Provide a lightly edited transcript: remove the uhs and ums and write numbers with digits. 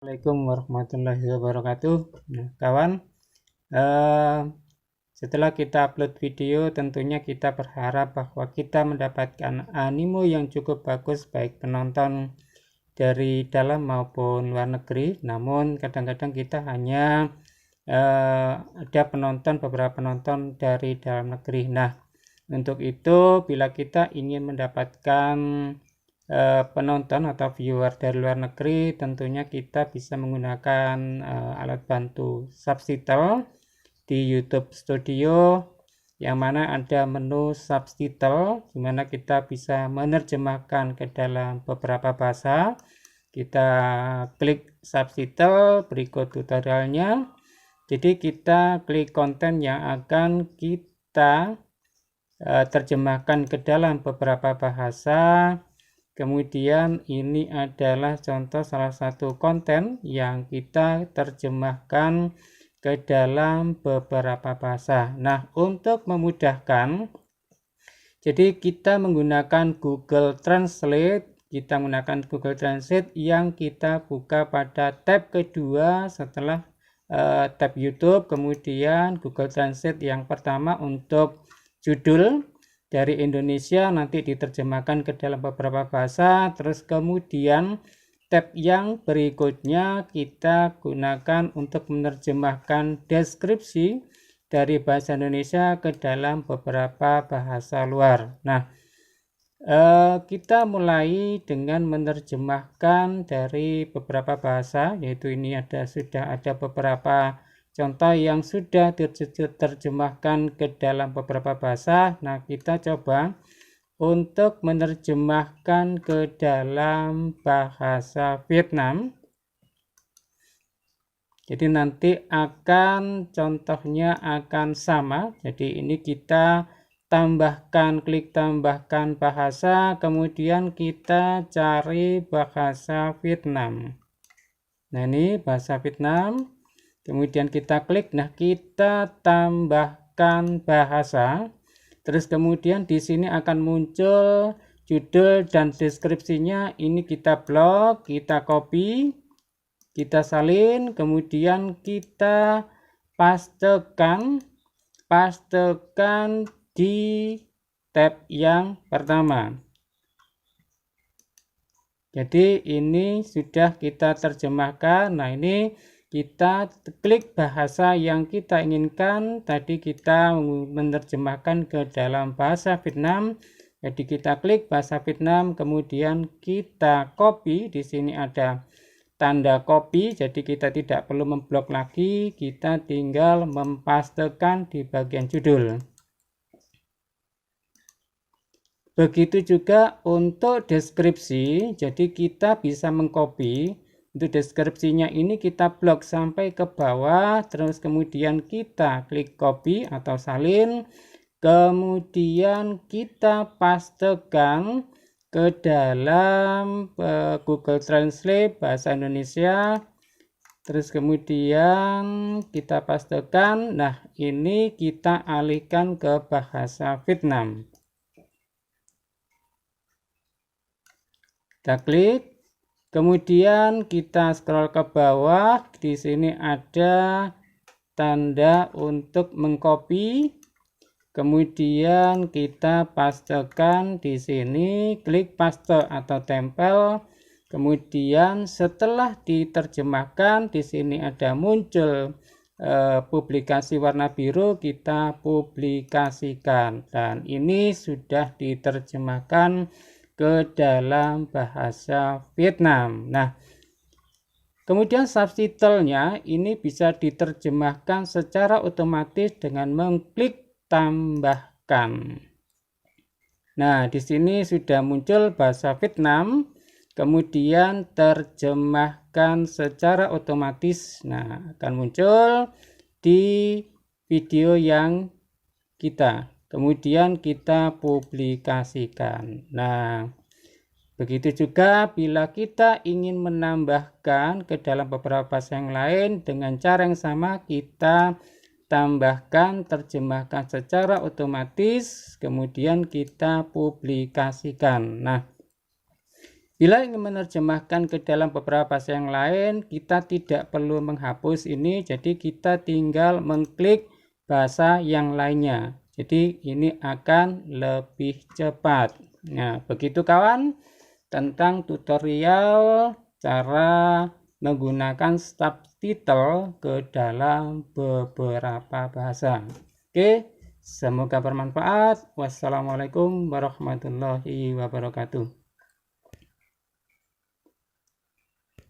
Assalamualaikum warahmatullahi wabarakatuh. Nah, kawan, eh, setelah kita upload video, tentunya kita berharap bahwa kita mendapatkan animo yang cukup bagus, baik penonton dari dalam maupun luar negeri. Namun kadang-kadang kita hanya ada beberapa penonton dari dalam negeri. Nah, untuk itu bila kita ingin mendapatkan penonton atau viewer dari luar negeri, tentunya kita bisa menggunakan alat bantu subtitle di YouTube Studio, yang mana ada menu subtitle di mana kita bisa menerjemahkan ke dalam beberapa bahasa. Kita klik subtitle, berikut tutorialnya. Jadi kita klik konten yang akan kita terjemahkan ke dalam beberapa bahasa. Kemudian ini adalah contoh salah satu konten yang kita terjemahkan ke dalam beberapa bahasa. Nah, untuk memudahkan, jadi kita menggunakan Google Translate. Kita menggunakan Google Translate yang kita buka pada tab kedua setelah tab YouTube. Kemudian Google Translate yang pertama untuk judul dari Indonesia nanti diterjemahkan ke dalam beberapa bahasa. Terus kemudian tab yang berikutnya kita gunakan untuk menerjemahkan deskripsi dari bahasa Indonesia ke dalam beberapa bahasa luar. Nah, kita mulai dengan menerjemahkan dari beberapa bahasa, yaitu ini sudah ada beberapa contoh yang sudah diterjemahkan ke dalam beberapa bahasa. Nah, kita coba untuk menerjemahkan ke dalam bahasa Vietnam. Jadi nanti contohnya akan sama. Jadi ini kita tambahkan, klik tambahkan bahasa, kemudian kita cari bahasa Vietnam. Nah, ini bahasa Vietnam. Kemudian kita klik, nah kita tambahkan bahasa. Terus kemudian di sini akan muncul judul dan deskripsinya. Ini kita blok, kita copy, kita salin, kemudian kita pastekan di tab yang pertama. Jadi ini sudah kita terjemahkan. Nah, ini kita klik bahasa yang kita inginkan. Tadi kita menerjemahkan ke dalam bahasa Vietnam. Jadi kita klik bahasa Vietnam, kemudian kita copy. Di sini ada tanda copy, jadi kita tidak perlu memblok lagi. Kita tinggal mempastekan di bagian judul. Begitu juga untuk deskripsi, jadi kita bisa mengcopy. Untuk deskripsinya ini kita blok sampai ke bawah, terus kemudian kita klik copy atau salin, kemudian kita pastekan ke dalam Google Translate bahasa Indonesia, terus kemudian kita pastekan. Nah, ini kita alihkan ke bahasa Vietnam. Kita klik, kemudian kita scroll ke bawah. Di sini ada tanda untuk mengcopy. Kemudian kita pastekan di sini, klik paste atau tempel. Kemudian setelah diterjemahkan, di sini ada muncul publikasi warna biru, kita publikasikan. Dan ini sudah diterjemahkan ke dalam bahasa Vietnam. Nah, kemudian subtitlenya ini bisa diterjemahkan secara otomatis dengan mengklik tambahkan. Nah, di sini sudah muncul bahasa Vietnam, kemudian terjemahkan secara otomatis. Nah, akan muncul di video yang kita. Kemudian kita publikasikan. Nah, begitu juga bila kita ingin menambahkan ke dalam beberapa bahasa yang lain dengan cara yang sama, kita tambahkan, terjemahkan secara otomatis, kemudian kita publikasikan. Nah, Bila ingin menerjemahkan ke dalam beberapa bahasa yang lain, kita tidak perlu menghapus ini, jadi kita tinggal mengklik bahasa yang lainnya. Jadi ini akan lebih cepat. Nah, begitu kawan tentang tutorial cara menggunakan subtitle ke dalam beberapa bahasa. Oke, semoga bermanfaat. Wassalamualaikum warahmatullahi wabarakatuh.